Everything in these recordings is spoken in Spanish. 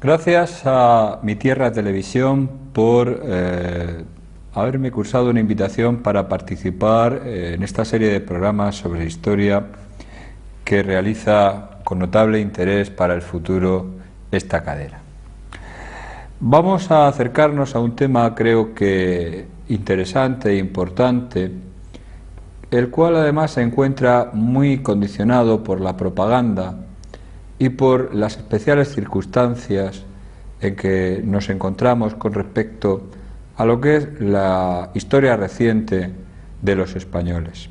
Gracias a Mi Tierra Televisión por haberme cursado una invitación para participar en esta serie de programas sobre historia que realiza con notable interés para el futuro esta cadena. Vamos a acercarnos a un tema, creo que interesante e importante, el cual además se encuentra muy condicionado por la propaganda y por las especiales circunstancias en que nos encontramos con respecto a lo que es la historia reciente de los españoles.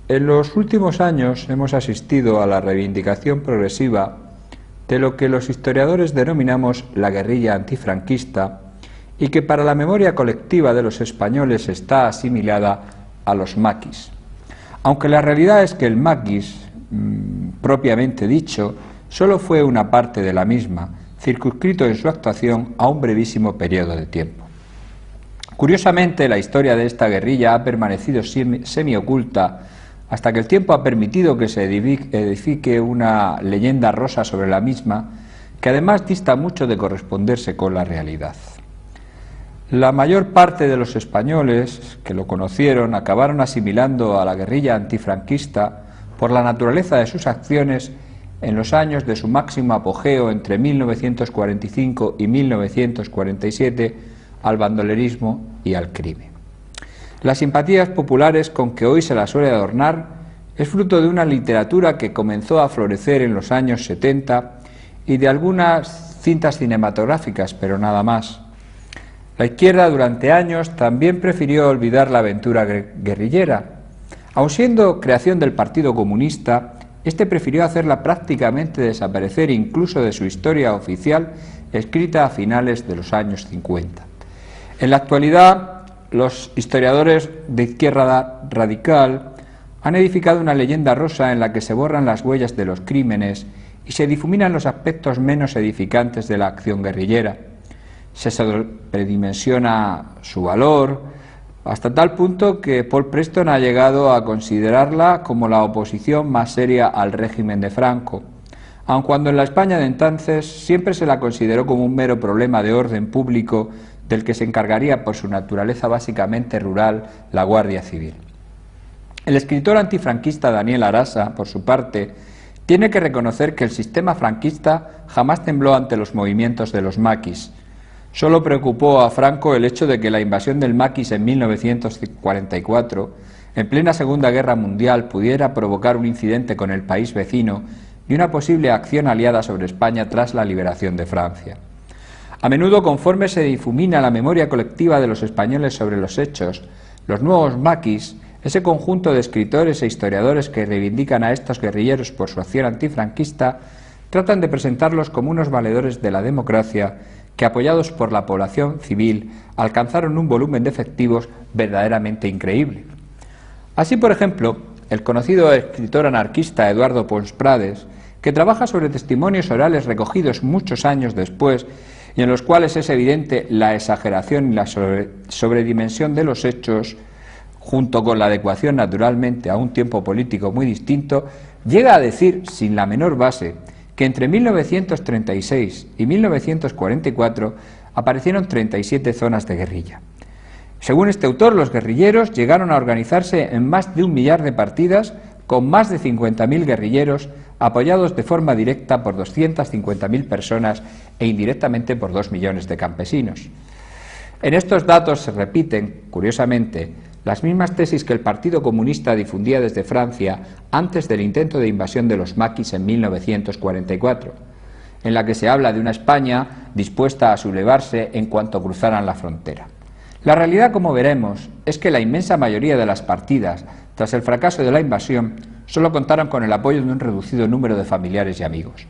En los últimos años hemos asistido a la reivindicación progresiva de lo que los historiadores denominamos la guerrilla antifranquista y que para la memoria colectiva de los españoles está asimilada a los maquis. Aunque la realidad es que el maquis, propiamente dicho, solo fue una parte de la misma, circunscrito en su actuación a un brevísimo periodo de tiempo. Curiosamente, la historia de esta guerrilla ha permanecido semioculta hasta que el tiempo ha permitido que se edifique una leyenda rosa sobre la misma, que además dista mucho de corresponderse con la realidad. La mayor parte de los españoles que lo conocieron acabaron asimilando a la guerrilla antifranquista por la naturaleza de sus acciones en los años de su máximo apogeo entre 1945 y 1947 al bandolerismo y al crimen. Las simpatías populares con que hoy se la suele adornar es fruto de una literatura que comenzó a florecer en los años 70 y de algunas cintas cinematográficas, pero nada más. La izquierda durante años también prefirió olvidar la aventura guerrillera. Aun siendo creación del Partido Comunista, este prefirió hacerla prácticamente desaparecer incluso de su historia oficial, escrita a finales de los años 50. En la actualidad, los historiadores de izquierda radical han edificado una leyenda rosa en la que se borran las huellas de los crímenes y se difuminan los aspectos menos edificantes de la acción guerrillera. Se sobredimensiona su valor hasta tal punto que Paul Preston ha llegado a considerarla como la oposición más seria al régimen de Franco, aun cuando en la España de entonces siempre se la consideró como un mero problema de orden público del que se encargaría por su naturaleza básicamente rural la Guardia Civil. El escritor antifranquista Daniel Arasa, por su parte, tiene que reconocer que el sistema franquista jamás tembló ante los movimientos de los maquis. Solo preocupó a Franco el hecho de que la invasión del maquis en 1944, en plena Segunda Guerra Mundial, pudiera provocar un incidente con el país vecino y una posible acción aliada sobre España tras la liberación de Francia. A menudo, conforme se difumina la memoria colectiva de los españoles sobre los hechos, los nuevos maquis, ese conjunto de escritores e historiadores que reivindican a estos guerrilleros por su acción antifranquista, tratan de presentarlos como unos valedores de la democracia que, apoyados por la población civil, alcanzaron un volumen de efectivos verdaderamente increíble. Así, por ejemplo, el conocido escritor anarquista Eduardo Pons Prades, que trabaja sobre testimonios orales recogidos muchos años después y en los cuales es evidente la exageración y la sobredimensión de los hechos, junto con la adecuación naturalmente a un tiempo político muy distinto, llega a decir, sin la menor base, que entre 1936 y 1944 aparecieron 37 zonas de guerrilla. Según este autor, los guerrilleros llegaron a organizarse en más de 1 millar de partidas, con más de 50.000 guerrilleros, apoyados de forma directa por 250.000 personas e indirectamente por 2 millones de campesinos. En estos datos se repiten, curiosamente, las mismas tesis que el Partido Comunista difundía desde Francia antes del intento de invasión de los maquis en 1944, en la que se habla de una España dispuesta a sublevarse en cuanto cruzaran la frontera. La realidad, como veremos, es que la inmensa mayoría de las partidas, tras el fracaso de la invasión, solo contaron con el apoyo de un reducido número de familiares y amigos.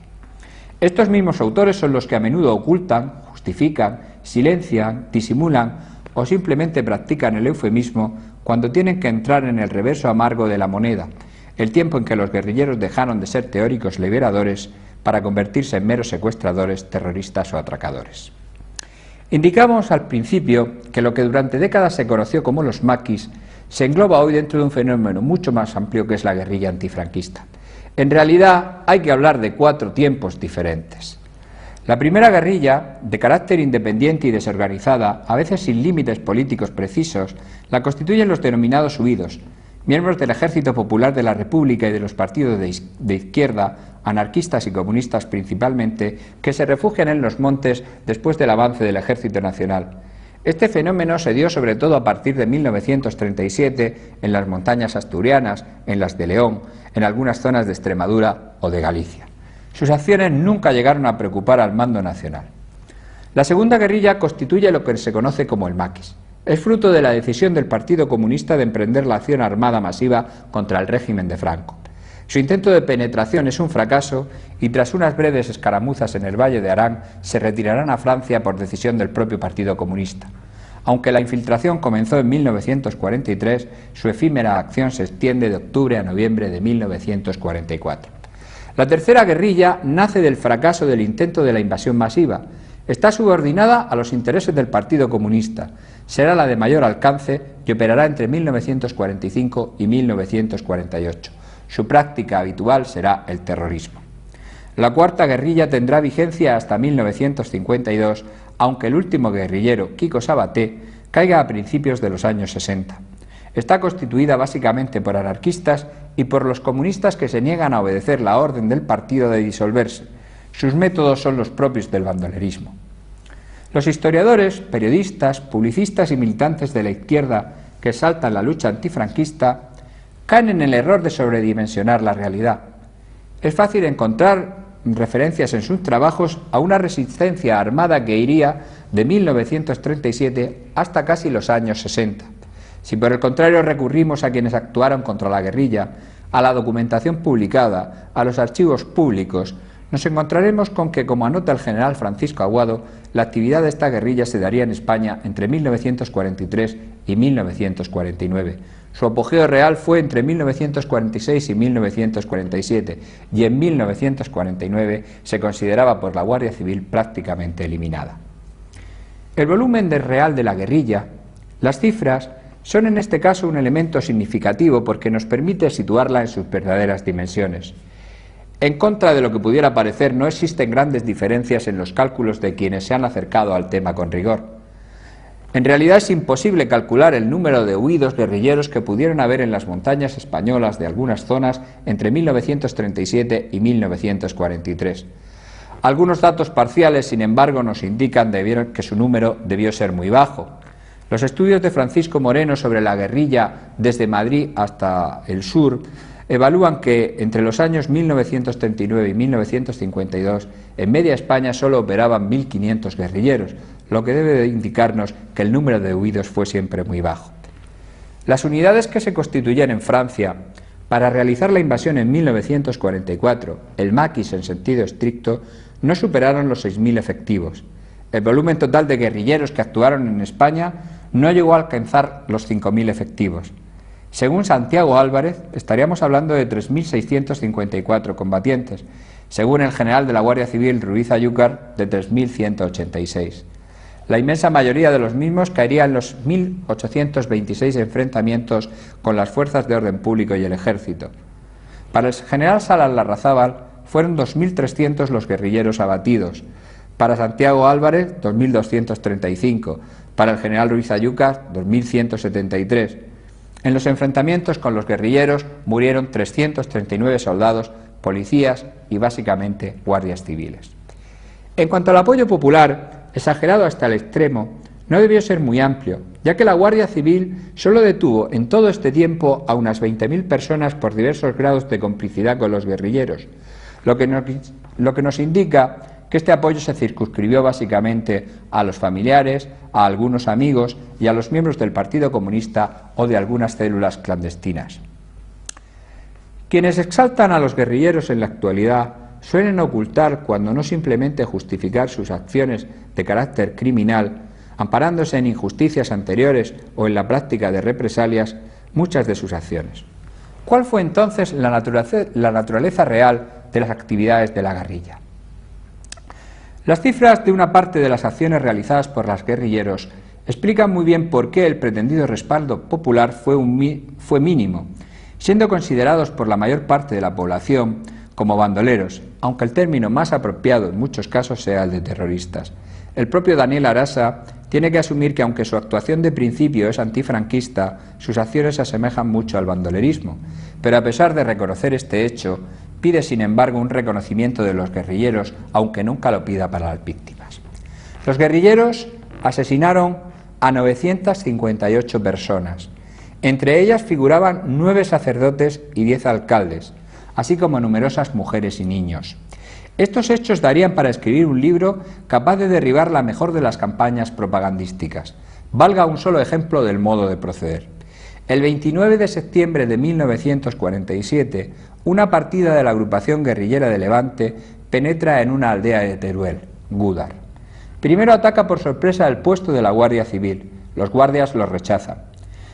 Estos mismos autores son los que a menudo ocultan, justifican, silencian, disimulan o simplemente practican el eufemismo cuando tienen que entrar en el reverso amargo de la moneda, el tiempo en que los guerrilleros dejaron de ser teóricos liberadores para convertirse en meros secuestradores, terroristas o atracadores. Indicamos al principio que lo que durante décadas se conoció como los maquis se engloba hoy dentro de un fenómeno mucho más amplio que es la guerrilla antifranquista. En realidad hay que hablar de 4 tiempos diferentes. La primera guerrilla, de carácter independiente y desorganizada, a veces sin límites políticos precisos, la constituyen los denominados huidos, miembros del Ejército Popular de la República y de los partidos de izquierda, anarquistas y comunistas principalmente, que se refugian en los montes después del avance del Ejército Nacional. Este fenómeno se dio sobre todo a partir de 1937 en las montañas asturianas, en las de León, en algunas zonas de Extremadura o de Galicia. Sus acciones nunca llegaron a preocupar al mando nacional. La segunda guerrilla constituye lo que se conoce como el maquis. Es fruto de la decisión del Partido Comunista de emprender la acción armada masiva contra el régimen de Franco. Su intento de penetración es un fracaso y tras unas breves escaramuzas en el Valle de Arán se retirarán a Francia por decisión del propio Partido Comunista. Aunque la infiltración comenzó en 1943, su efímera acción se extiende de octubre a noviembre de 1944. La tercera guerrilla nace del fracaso del intento de la invasión masiva. Está subordinada a los intereses del Partido Comunista. Será la de mayor alcance y operará entre 1945 y 1948. Su práctica habitual será el terrorismo. La cuarta guerrilla tendrá vigencia hasta 1952, aunque el último guerrillero, Quico Sabaté, caiga a principios de los años 60. Está constituida básicamente por anarquistas y por los comunistas que se niegan a obedecer la orden del partido de disolverse. Sus métodos son los propios del bandolerismo. Los historiadores, periodistas, publicistas y militantes de la izquierda que exaltan la lucha antifranquista caen en el error de sobredimensionar la realidad. Es fácil encontrar referencias en sus trabajos a una resistencia armada que iría de 1937 hasta casi los años 60. Si por el contrario recurrimos a quienes actuaron contra la guerrilla, a la documentación publicada, a los archivos públicos, nos encontraremos con que, como anota el general Francisco Aguado, la actividad de esta guerrilla se daría en España entre 1943 y 1949. Su apogeo real fue entre 1946 y 1947 y en 1949 se consideraba por la Guardia Civil prácticamente eliminada. El volumen real de la guerrilla, las cifras, son en este caso un elemento significativo porque nos permite situarla en sus verdaderas dimensiones. En contra de lo que pudiera parecer, no existen grandes diferencias en los cálculos de quienes se han acercado al tema con rigor. En realidad es imposible calcular el número de huidos guerrilleros que pudieron haber en las montañas españolas de algunas zonas entre 1937 y 1943. Algunos datos parciales, sin embargo, nos indican que su número debió ser muy bajo. Los estudios de Francisco Moreno sobre la guerrilla desde Madrid hasta el sur evalúan que entre los años 1939 y 1952 en media España solo operaban 1.500 guerrilleros, lo que debe de indicarnos que el número de huidos fue siempre muy bajo. Las unidades que se constituyen en Francia para realizar la invasión en 1944, el maquis en sentido estricto, no superaron los 6.000 efectivos. El volumen total de guerrilleros que actuaron en España no llegó a alcanzar los 5.000 efectivos. Según Santiago Álvarez, estaríamos hablando de 3.654 combatientes, según el general de la Guardia Civil Ruiz Ayúcar, de 3.186. La inmensa mayoría de los mismos caería en los 1.826 enfrentamientos con las fuerzas de orden público y el ejército. Para el general Salas Larrazábal fueron 2.300 los guerrilleros abatidos. Para Santiago Álvarez, 2.235. Para el general Ruiz Ayúcar, 2.173. En los enfrentamientos con los guerrilleros murieron 339 soldados, policías y básicamente guardias civiles. En cuanto al apoyo popular, exagerado hasta el extremo, no debió ser muy amplio, ya que la Guardia Civil solo detuvo en todo este tiempo a unas 20.000 personas por diversos grados de complicidad con los guerrilleros, lo que nos indica que este apoyo se circunscribió básicamente a los familiares, a algunos amigos y a los miembros del Partido Comunista o de algunas células clandestinas. Quienes exaltan a los guerrilleros en la actualidad suelen ocultar, cuando no simplemente justificar, sus acciones de carácter criminal, amparándose en injusticias anteriores o en la práctica de represalias, muchas de sus acciones. ¿Cuál fue entonces la naturaleza real de las actividades de la guerrilla? Las cifras de una parte de las acciones realizadas por los guerrilleros explican muy bien por qué el pretendido respaldo popular fue mínimo, siendo considerados por la mayor parte de la población como bandoleros, aunque el término más apropiado en muchos casos sea el de terroristas. El propio Daniel Arasa tiene que asumir que aunque su actuación de principio es antifranquista, sus acciones se asemejan mucho al bandolerismo, pero a pesar de reconocer este hecho, pide sin embargo un reconocimiento de los guerrilleros, aunque nunca lo pida para las víctimas. Los guerrilleros asesinaron a 958 personas. Entre ellas figuraban 9 sacerdotes y 10 alcaldes, así como numerosas mujeres y niños. Estos hechos darían para escribir un libro capaz de derribar la mejor de las campañas propagandísticas. Valga un solo ejemplo del modo de proceder. El 29 de septiembre de 1947, una partida de la agrupación guerrillera de Levante penetra en una aldea de Teruel, Gúdar. Primero ataca por sorpresa el puesto de la Guardia Civil. Los guardias los rechazan.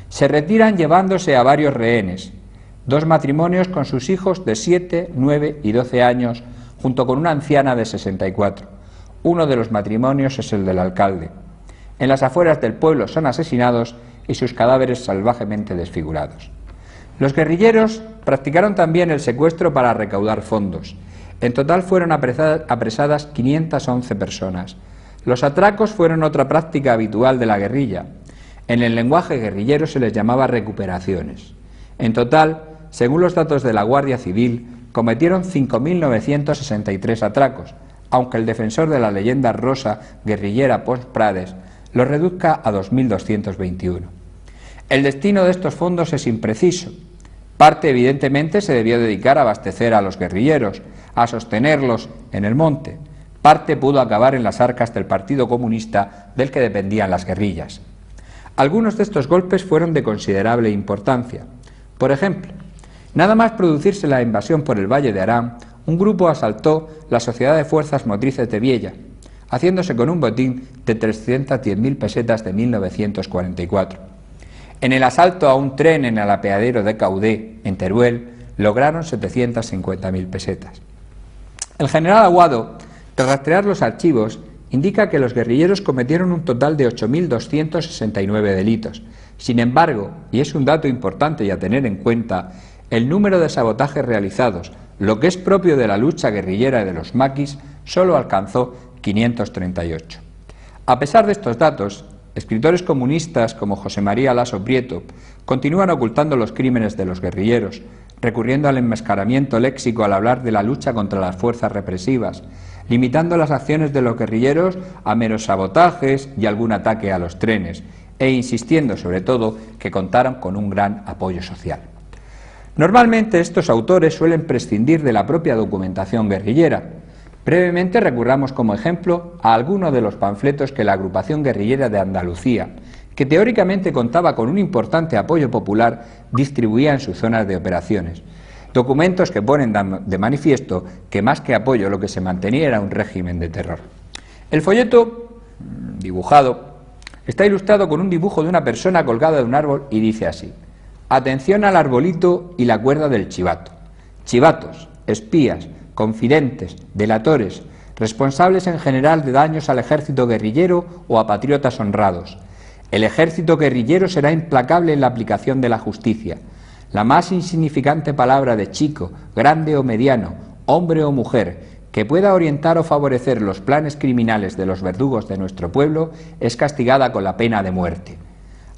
Se retiran llevándose a varios rehenes, 2 matrimonios con sus hijos de 7, 9 y 12 años, junto con una anciana de 64. Uno de los matrimonios es el del alcalde. En las afueras del pueblo son asesinados y sus cadáveres salvajemente desfigurados. Los guerrilleros practicaron también el secuestro para recaudar fondos. En total fueron apresadas 511 personas. Los atracos fueron otra práctica habitual de la guerrilla. En el lenguaje guerrillero se les llamaba recuperaciones. En total, según los datos de la Guardia Civil, cometieron 5.963 atracos, aunque el defensor de la leyenda rosa guerrillera Pons Prades lo reduzca a 2.221. El destino de estos fondos es impreciso. Parte, evidentemente, se debió dedicar a abastecer a los guerrilleros, a sostenerlos en el monte. Parte pudo acabar en las arcas del Partido Comunista del que dependían las guerrillas. Algunos de estos golpes fueron de considerable importancia. Por ejemplo, nada más producirse la invasión por el Valle de Arán, un grupo asaltó la Sociedad de Fuerzas Motrices de Viella, haciéndose con un botín de 310.000 pesetas de 1944. En el asalto a un tren en el apeadero de Caudé, en Teruel, lograron 750.000 pesetas. El general Aguado, tras rastrear los archivos, indica que los guerrilleros cometieron un total de 8.269 delitos. Sin embargo, y es un dato importante y a tener en cuenta, el número de sabotajes realizados, lo que es propio de la lucha guerrillera de los maquis, solo alcanzó 538. A pesar de estos datos, escritores comunistas como José María Lasso Prieto continúan ocultando los crímenes de los guerrilleros, recurriendo al enmascaramiento léxico al hablar de la lucha contra las fuerzas represivas, limitando las acciones de los guerrilleros a meros sabotajes y algún ataque a los trenes, e insistiendo sobre todo que contaron con un gran apoyo social. Normalmente estos autores suelen prescindir de la propia documentación guerrillera. Brevemente recurramos como ejemplo a alguno de los panfletos que la agrupación guerrillera de Andalucía, que teóricamente contaba con un importante apoyo popular, distribuía en sus zonas de operaciones. Documentos que ponen de manifiesto que más que apoyo lo que se mantenía era un régimen de terror. El folleto, dibujado, está ilustrado con un dibujo de una persona colgada de un árbol y dice así: atención al arbolito y la cuerda del chivato. Chivatos, espías, confidentes, delatores, responsables en general de daños al ejército guerrillero o a patriotas honrados. El ejército guerrillero será implacable en la aplicación de la justicia. La más insignificante palabra de chico, grande o mediano, hombre o mujer, que pueda orientar o favorecer los planes criminales de los verdugos de nuestro pueblo, es castigada con la pena de muerte.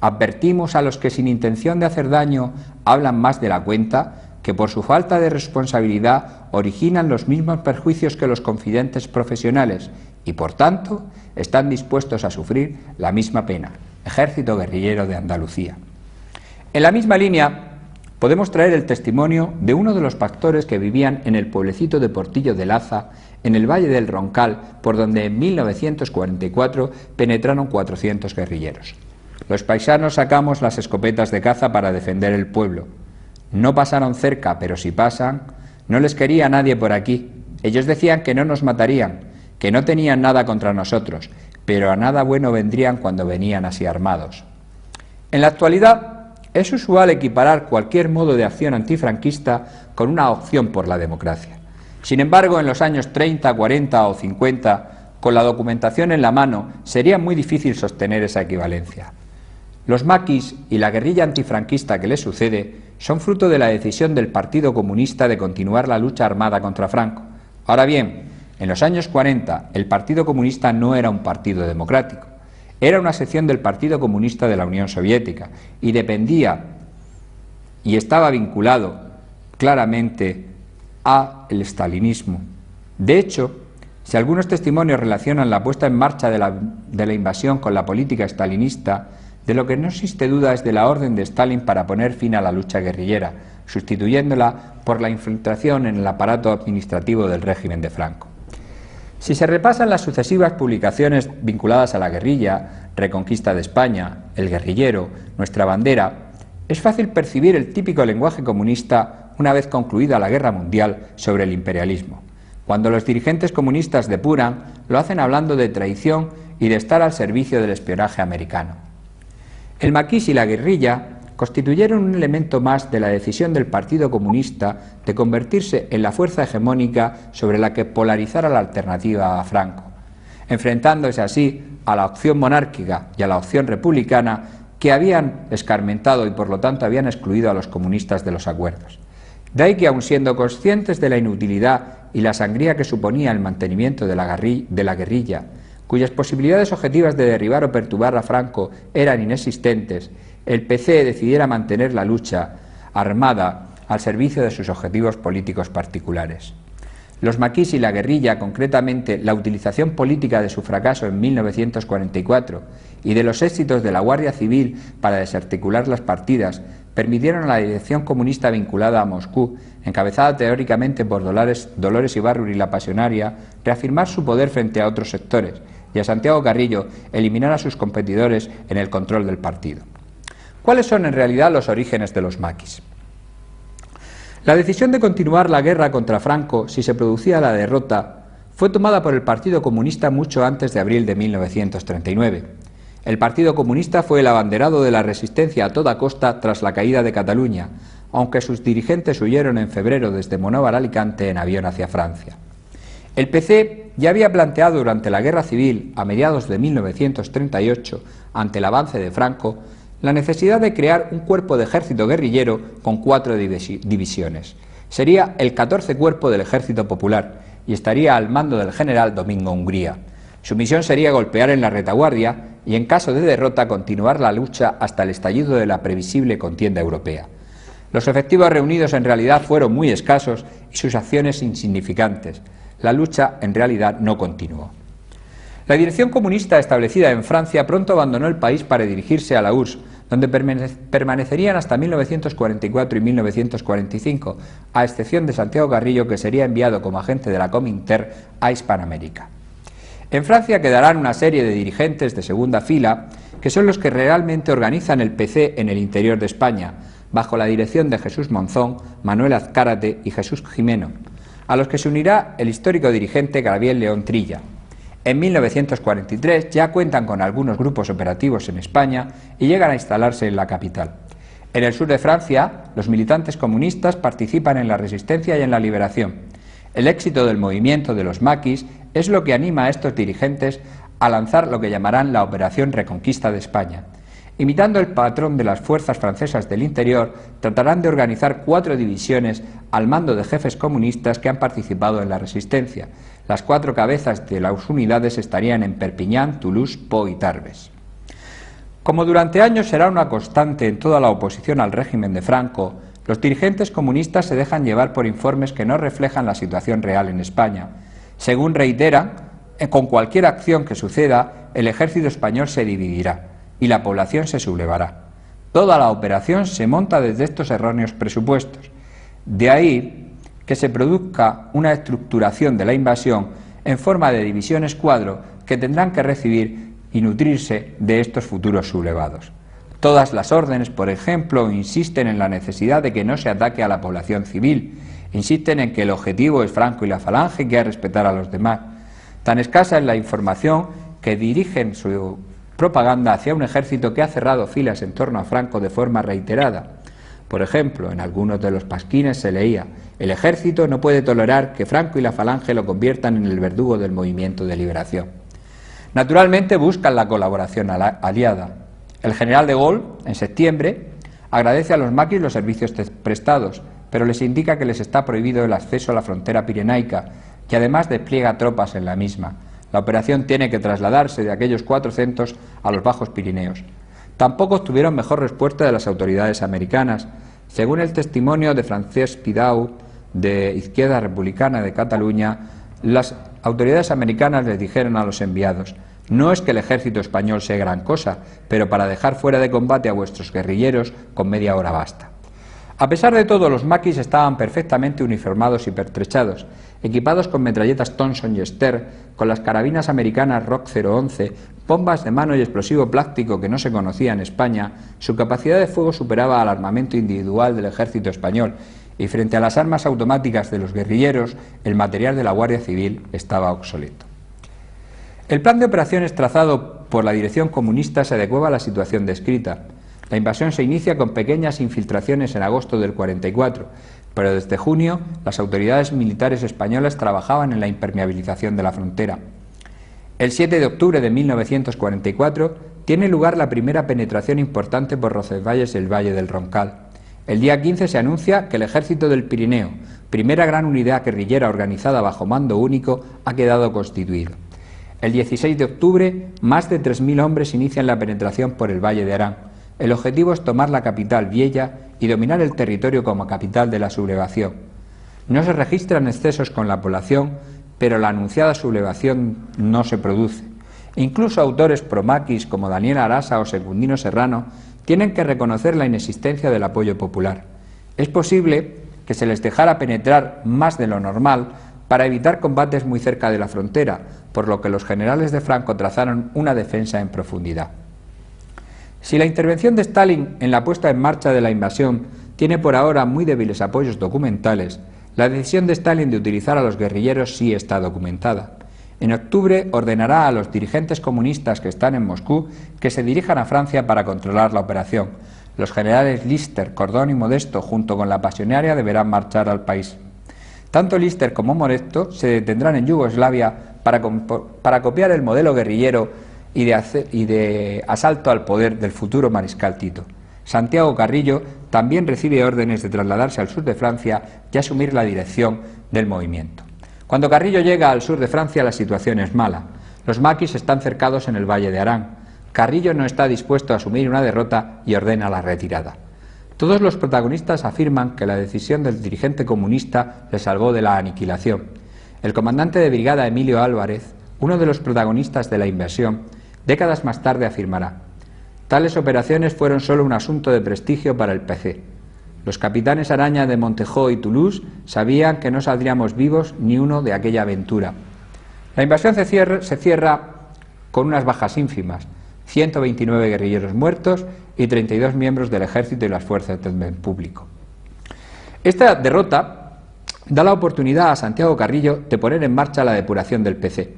Advertimos a los que sin intención de hacer daño hablan más de la cuenta, que por su falta de responsabilidad originan los mismos perjuicios que los confidentes profesionales y, por tanto, están dispuestos a sufrir la misma pena. Ejército Guerrillero de Andalucía. En la misma línea, podemos traer el testimonio de uno de los pastores que vivían en el pueblecito de Portillo de Laza, en el Valle del Roncal, por donde en 1944 penetraron 400 guerrilleros. Los paisanos sacamos las escopetas de caza para defender el pueblo. No pasaron cerca, pero si pasan, no les quería nadie por aquí. Ellos decían que no nos matarían, que no tenían nada contra nosotros, pero a nada bueno vendrían cuando venían así armados. En la actualidad, es usual equiparar cualquier modo de acción antifranquista con una opción por la democracia. Sin embargo, en los años 30, 40 o 50, con la documentación en la mano, sería muy difícil sostener esa equivalencia. Los maquis y la guerrilla antifranquista que les sucede son fruto de la decisión del Partido Comunista de continuar la lucha armada contra Franco. Ahora bien, en los años 40 el Partido Comunista no era un partido democrático, era una sección del Partido Comunista de la Unión Soviética y dependía y estaba vinculado claramente al estalinismo. De hecho, si algunos testimonios relacionan la puesta en marcha de la invasión con la política stalinista, de lo que no existe duda es de la orden de Stalin para poner fin a la lucha guerrillera, sustituyéndola por la infiltración en el aparato administrativo del régimen de Franco. Si se repasan las sucesivas publicaciones vinculadas a la guerrilla, Reconquista de España, El guerrillero, Nuestra bandera, es fácil percibir el típico lenguaje comunista una vez concluida la guerra mundial sobre el imperialismo. Cuando los dirigentes comunistas depuran, lo hacen hablando de traición y de estar al servicio del espionaje americano. El maquis y la guerrilla constituyeron un elemento más de la decisión del Partido Comunista de convertirse en la fuerza hegemónica sobre la que polarizara la alternativa a Franco, enfrentándose así a la opción monárquica y a la opción republicana que habían escarmentado y por lo tanto habían excluido a los comunistas de los acuerdos. De ahí que, aun siendo conscientes de la inutilidad y la sangría que suponía el mantenimiento de la guerrilla, cuyas posibilidades objetivas de derribar o perturbar a Franco eran inexistentes, el PC decidiera mantener la lucha armada al servicio de sus objetivos políticos particulares. Los maquis y la guerrilla, concretamente la utilización política de su fracaso en 1944 y de los éxitos de la Guardia Civil para desarticular las partidas, permitieron a la dirección comunista vinculada a Moscú, encabezada teóricamente por Dolores Ibárruri la Pasionaria, reafirmar su poder frente a otros sectores y a Santiago Carrillo eliminar a sus competidores en el control del partido. ¿Cuáles son en realidad los orígenes de los maquis? La decisión de continuar la guerra contra Franco si se producía la derrota fue tomada por el Partido Comunista mucho antes de abril de 1939. El Partido Comunista fue el abanderado de la resistencia a toda costa tras la caída de Cataluña, aunque sus dirigentes huyeron en febrero desde Monóvar a Alicante en avión hacia Francia. El PC ya había planteado durante la Guerra Civil, a mediados de 1938, ante el avance de Franco, la necesidad de crear un cuerpo de ejército guerrillero con 4 divisiones. Sería el 14 Cuerpo del Ejército Popular y estaría al mando del general Domingo Hungría. Su misión sería golpear en la retaguardia y, en caso de derrota, continuar la lucha hasta el estallido de la previsible contienda europea. Los efectivos reunidos en realidad fueron muy escasos y sus acciones insignificantes. La lucha en realidad no continuó. La dirección comunista establecida en Francia pronto abandonó el país para dirigirse a la URSS, donde permanecerían hasta 1944 y 1945, a excepción de Santiago Carrillo, que sería enviado como agente de la Comintern a Hispanoamérica. En Francia quedarán una serie de dirigentes de segunda fila, que son los que realmente organizan el PC en el interior de España, bajo la dirección de Jesús Monzón, Manuel Azcárate y Jesús Jimeno, a los que se unirá el histórico dirigente Gabriel León Trilla. En 1943 ya cuentan con algunos grupos operativos en España y llegan a instalarse en la capital. En el sur de Francia, los militantes comunistas participan en la resistencia y en la liberación. El éxito del movimiento de los maquis es lo que anima a estos dirigentes a lanzar lo que llamarán la Operación Reconquista de España. Imitando el patrón de las fuerzas francesas del interior, tratarán de organizar 4 divisiones al mando de jefes comunistas que han participado en la resistencia. Las 4 cabezas de las unidades estarían en Perpiñán, Toulouse, Pau y Tarbes. Como durante años será una constante en toda la oposición al régimen de Franco, los dirigentes comunistas se dejan llevar por informes que no reflejan la situación real en España. Según reiteran, con cualquier acción que suceda, el ejército español se dividirá y la población se sublevará. Toda la operación se monta desde estos erróneos presupuestos. De ahí que se produzca una estructuración de la invasión en forma de divisiones cuadro que tendrán que recibir y nutrirse de estos futuros sublevados. Todas las órdenes, por ejemplo, insisten en la necesidad de que no se ataque a la población civil, insisten en que el objetivo es Franco y la Falange y que hay que respetar a los demás. Tan escasa es la información que dirigen su propaganda hacia un ejército que ha cerrado filas en torno a Franco de forma reiterada. Por ejemplo, en algunos de los pasquines se leía: el ejército no puede tolerar que Franco y la Falange lo conviertan en el verdugo del movimiento de liberación. Naturalmente buscan la colaboración aliada. El general de Gaulle, en septiembre, Agradece a los maquis los servicios prestados, pero les indica que les está prohibido el acceso a la frontera pirenaica, y además despliega tropas en la misma. La operación tiene que trasladarse de aquellos 4 centros a los Bajos Pirineos. Tampoco obtuvieron mejor respuesta de las autoridades americanas. Según el testimonio de Francesc Pidau, de Izquierda Republicana de Cataluña, las autoridades americanas les dijeron a los enviados: no es que el ejército español sea gran cosa, pero para dejar fuera de combate a vuestros guerrilleros con media hora basta. A pesar de todo, los maquis estaban perfectamente uniformados y pertrechados, equipados con metralletas Thompson y Stern, con las carabinas americanas Rock 011, bombas de mano y explosivo plástico que no se conocía en España. Su capacidad de fuego superaba al armamento individual del ejército español, y frente a las armas automáticas de los guerrilleros, el material de la Guardia Civil estaba obsoleto. El plan de operaciones trazado por la dirección comunista se adecuaba a la situación descrita. La invasión se inicia con pequeñas infiltraciones en agosto del 44, pero desde junio las autoridades militares españolas trabajaban en la impermeabilización de la frontera. El 7 de octubre de 1944 tiene lugar la primera penetración importante por Roncesvalles y el Valle del Roncal. El día 15 se anuncia que el Ejército del Pirineo, primera gran unidad guerrillera organizada bajo mando único, ha quedado constituido. El 16 de octubre, más de 3.000 hombres inician la penetración por el Valle de Arán. El objetivo es tomar la capital, Viella, y dominar el territorio como capital de la sublevación. No se registran excesos con la población, pero la anunciada sublevación no se produce. Incluso autores promaquis como Daniel Arasa o Secundino Serrano tienen que reconocer la inexistencia del apoyo popular. Es posible que se les dejara penetrar más de lo normal para evitar combates muy cerca de la frontera, por lo que los generales de Franco trazaron una defensa en profundidad. Si la intervención de Stalin en la puesta en marcha de la invasión tiene por ahora muy débiles apoyos documentales, la decisión de Stalin de utilizar a los guerrilleros sí está documentada. En octubre ordenará a los dirigentes comunistas que están en Moscú que se dirijan a Francia para controlar la operación. Los generales Lister, Cordón y Modesto, junto con la Pasionaria, deberán marchar al país. Tanto Lister como Modesto se detendrán en Yugoslavia para copiar el modelo guerrillero y de asalto al poder del futuro mariscal Tito. Santiago Carrillo también recibe órdenes de trasladarse al sur de Francia y asumir la dirección del movimiento. Cuando Carrillo llega al sur de Francia, la situación es mala. Los maquis están cercados en el Valle de Arán. Carrillo no está dispuesto a asumir una derrota y ordena la retirada. Todos los protagonistas afirman que la decisión del dirigente comunista le salvó de la aniquilación. El comandante de brigada Emilio Álvarez, uno de los protagonistas de la invasión, décadas más tarde afirmará: tales operaciones fueron solo un asunto de prestigio para el PC. Los capitanes Araña de Montejo y Toulouse sabían que no saldríamos vivos ni uno de aquella aventura. La invasión se cierra con unas bajas ínfimas: 129 guerrilleros muertos y 32 miembros del ejército y las fuerzas del orden público. Esta derrota da la oportunidad a Santiago Carrillo de poner en marcha la depuración del PC.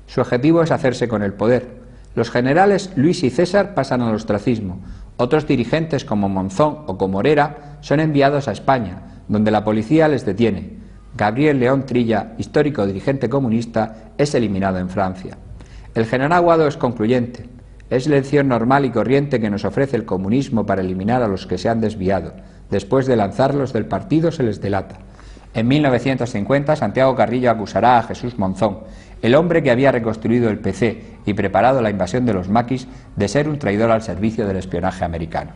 Su objetivo es hacerse con el poder. Los generales Luis y César pasan al ostracismo. Otros dirigentes como Monzón o como Morera son enviados a España, donde la policía les detiene. Gabriel León Trilla, histórico dirigente comunista, es eliminado en Francia. El general Aguado es concluyente: es lección normal y corriente que nos ofrece el comunismo para eliminar a los que se han desviado. Después de lanzarlos del partido se les delata. En 1950, Santiago Carrillo acusará a Jesús Monzón, el hombre que había reconstruido el PC y preparado la invasión de los maquis, de ser un traidor al servicio del espionaje americano.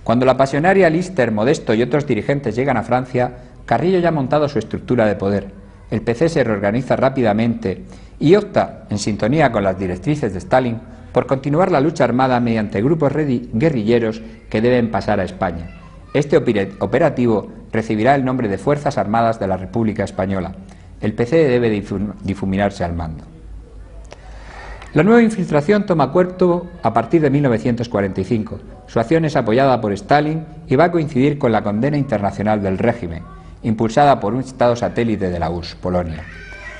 Cuando la Pasionaria, Lister, Modesto y otros dirigentes llegan a Francia, Carrillo ya ha montado su estructura de poder. El PC se reorganiza rápidamente y opta, en sintonía con las directrices de Stalin, por continuar la lucha armada mediante grupos guerrilleros que deben pasar a España. Este operativo recibirá el nombre de Fuerzas Armadas de la República Española. El PC debe difuminarse al mando. La nueva infiltración toma cuerpo a partir de 1945. Su acción es apoyada por Stalin y va a coincidir con la condena internacional del régimen, impulsada por un estado satélite de la URSS, Polonia.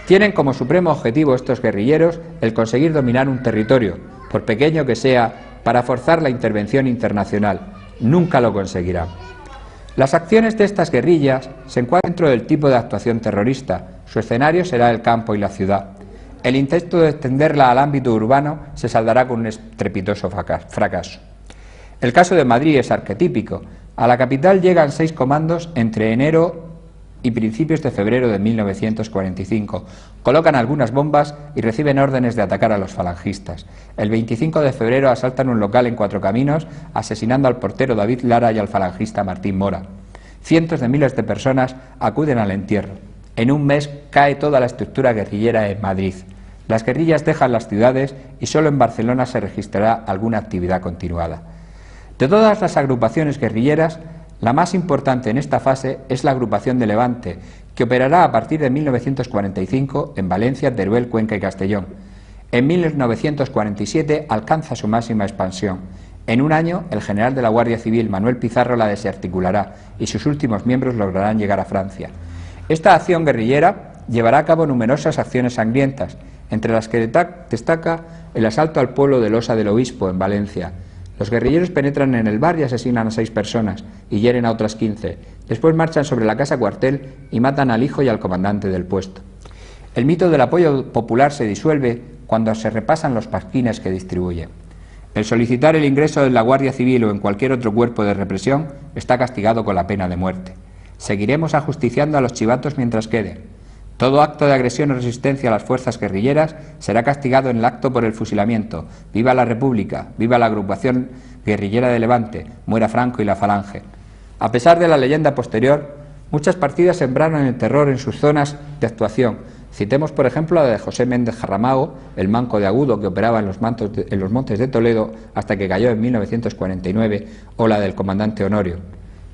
Tienen como supremo objetivo estos guerrilleros el conseguir dominar un territorio, por pequeño que sea, para forzar la intervención internacional. Nunca lo conseguirán. Las acciones de estas guerrillas se encuadran dentro del tipo de actuación terrorista. Su escenario será el campo y la ciudad. El intento de extenderla al ámbito urbano se saldará con un estrepitoso fracaso. El caso de Madrid es arquetípico. A la capital llegan 6 comandos entre enero y principios de febrero de 1945. Colocan algunas bombas y reciben órdenes de atacar a los falangistas. El 25 de febrero asaltan un local en Cuatro Caminos, asesinando al portero David Lara y al falangista Martín Mora. Cientos de miles de personas acuden al entierro. En un mes cae toda la estructura guerrillera en Madrid. Las guerrillas dejan las ciudades y solo en Barcelona se registrará alguna actividad continuada. De todas las agrupaciones guerrilleras, la más importante en esta fase es la agrupación de Levante, que operará a partir de 1945 en Valencia, Teruel, Cuenca y Castellón. En 1947 alcanza su máxima expansión. En un año, el general de la Guardia Civil, Manuel Pizarro, la desarticulará y sus últimos miembros lograrán llegar a Francia. Esta acción guerrillera llevará a cabo numerosas acciones sangrientas, entre las que destaca el asalto al pueblo de Losa del Obispo, en Valencia. Los guerrilleros penetran en el bar y asesinan a 6 personas y hieren a otras 15. Después marchan sobre la casa cuartel y matan al hijo y al comandante del puesto. El mito del apoyo popular se disuelve cuando se repasan los pasquines que distribuye. El solicitar el ingreso en la Guardia Civil o en cualquier otro cuerpo de represión está castigado con la pena de muerte. Seguiremos ajusticiando a los chivatos mientras queden. Todo acto de agresión o resistencia a las fuerzas guerrilleras será castigado en el acto por el fusilamiento. ¡Viva la República! ¡Viva la agrupación guerrillera de Levante! ¡Muera Franco y la Falange! A pesar de la leyenda posterior, muchas partidas sembraron el terror en sus zonas de actuación. Citemos, por ejemplo, la de José Méndez Jarramao, el manco de Agudo que operaba en los montes de Toledo hasta que cayó en 1949, o la del comandante Honorio.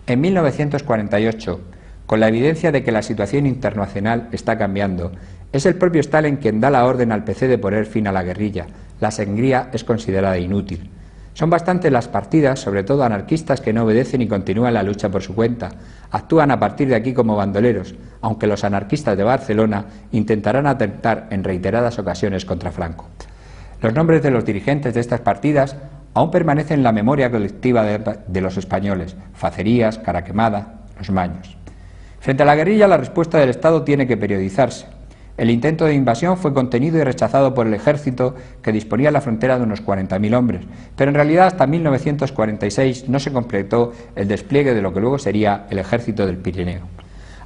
En 1948, con la evidencia de que la situación internacional está cambiando, es el propio Stalin quien da la orden al PC de poner fin a la guerrilla. La sangría es considerada inútil. Son bastantes las partidas, sobre todo anarquistas, que no obedecen y continúan la lucha por su cuenta. Actúan a partir de aquí como bandoleros, aunque los anarquistas de Barcelona intentarán atentar en reiteradas ocasiones contra Franco. Los nombres de los dirigentes de estas partidas aún permanecen en la memoria colectiva de los españoles: Facerías, Caraquemada, Los Maños. Frente a la guerrilla, la respuesta del Estado tiene que periodizarse. El intento de invasión fue contenido y rechazado por el ejército, que disponía en la frontera de unos 40.000 hombres, pero en realidad hasta 1946 no se completó el despliegue de lo que luego sería el ejército del Pirineo.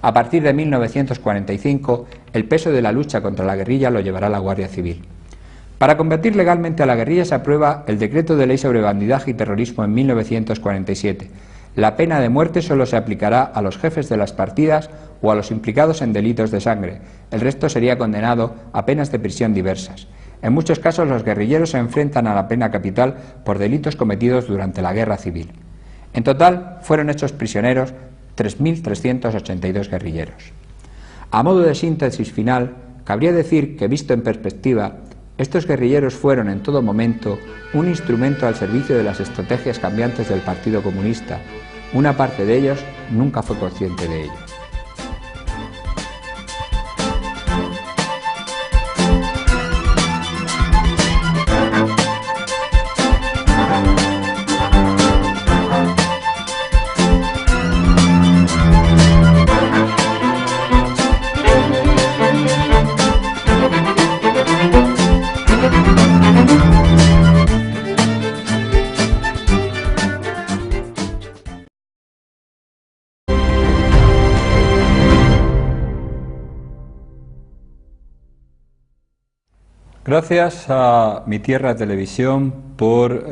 A partir de 1945, el peso de la lucha contra la guerrilla lo llevará la Guardia Civil. Para combatir legalmente a la guerrilla se aprueba el Decreto de Ley sobre Bandidaje y Terrorismo en 1947. La pena de muerte solo se aplicará a los jefes de las partidas o a los implicados en delitos de sangre. El resto sería condenado a penas de prisión diversas. En muchos casos los guerrilleros se enfrentan a la pena capital por delitos cometidos durante la Guerra Civil. En total fueron hechos prisioneros 3.382 guerrilleros. A modo de síntesis final, cabría decir que, visto en perspectiva, estos guerrilleros fueron en todo momento un instrumento al servicio de las estrategias cambiantes del Partido Comunista. Una parte de ellos nunca fue consciente de ello. Gracias a Mi Tierra Televisión por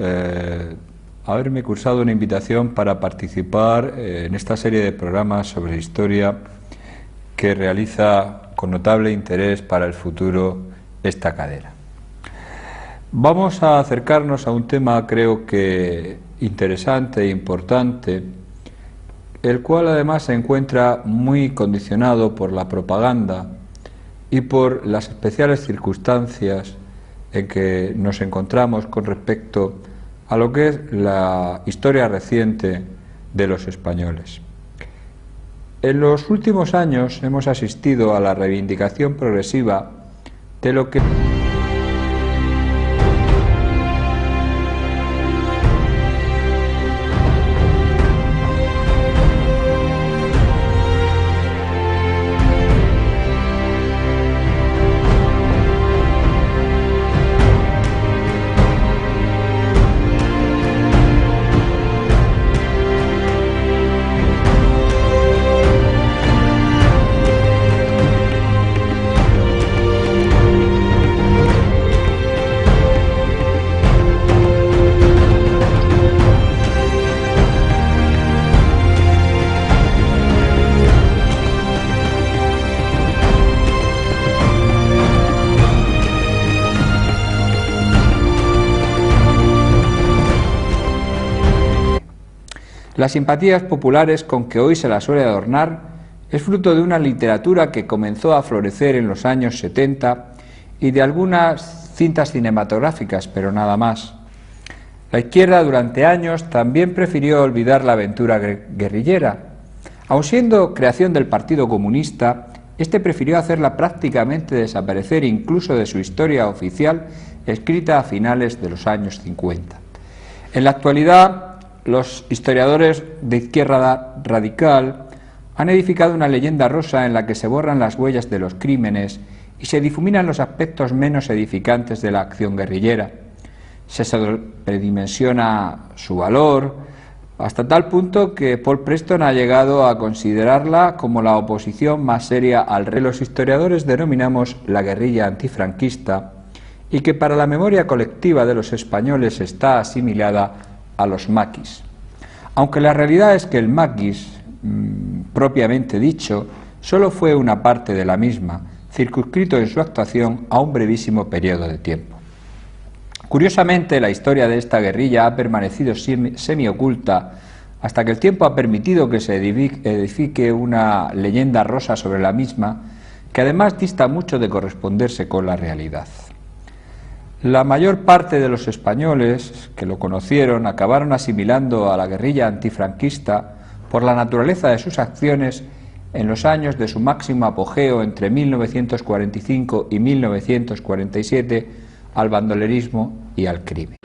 haberme cursado una invitación para participar en esta serie de programas sobre historia que realiza con notable interés para el futuro esta cadena. Vamos a acercarnos a un tema, creo que interesante e importante, el cual además se encuentra muy condicionado por la propaganda y por las especiales circunstancias en que nos encontramos con respecto a lo que es la historia reciente de los españoles. En los últimos años hemos asistido a la reivindicación progresiva de lo que Las simpatías populares con que hoy se la suele adornar es fruto de una literatura que comenzó a florecer en los años 70 y de algunas cintas cinematográficas, pero nada más. La izquierda durante años también prefirió olvidar la aventura guerrillera. Aun siendo creación del Partido Comunista, este prefirió hacerla prácticamente desaparecer incluso de su historia oficial, escrita a finales de los años 50. En la actualidad, los historiadores de izquierda radical han edificado una leyenda rosa en la que se borran las huellas de los crímenes y se difuminan los aspectos menos edificantes de la acción guerrillera. Se sobredimensiona su valor hasta tal punto que Paul Preston ha llegado a considerarla como la oposición más seria al régimen que los historiadores denominamos la guerrilla antifranquista y que para la memoria colectiva de los españoles está asimilada a los maquis. Aunque la realidad es que el maquis, propiamente dicho, solo fue una parte de la misma, circunscrito en su actuación a un brevísimo periodo de tiempo. Curiosamente, la historia de esta guerrilla ha permanecido semioculta hasta que el tiempo ha permitido que se edifique una leyenda rosa sobre la misma, que además dista mucho de corresponderse con la realidad. La mayor parte de los españoles que lo conocieron acabaron asimilando a la guerrilla antifranquista por la naturaleza de sus acciones en los años de su máximo apogeo entre 1945 y 1947 al bandolerismo y al crimen.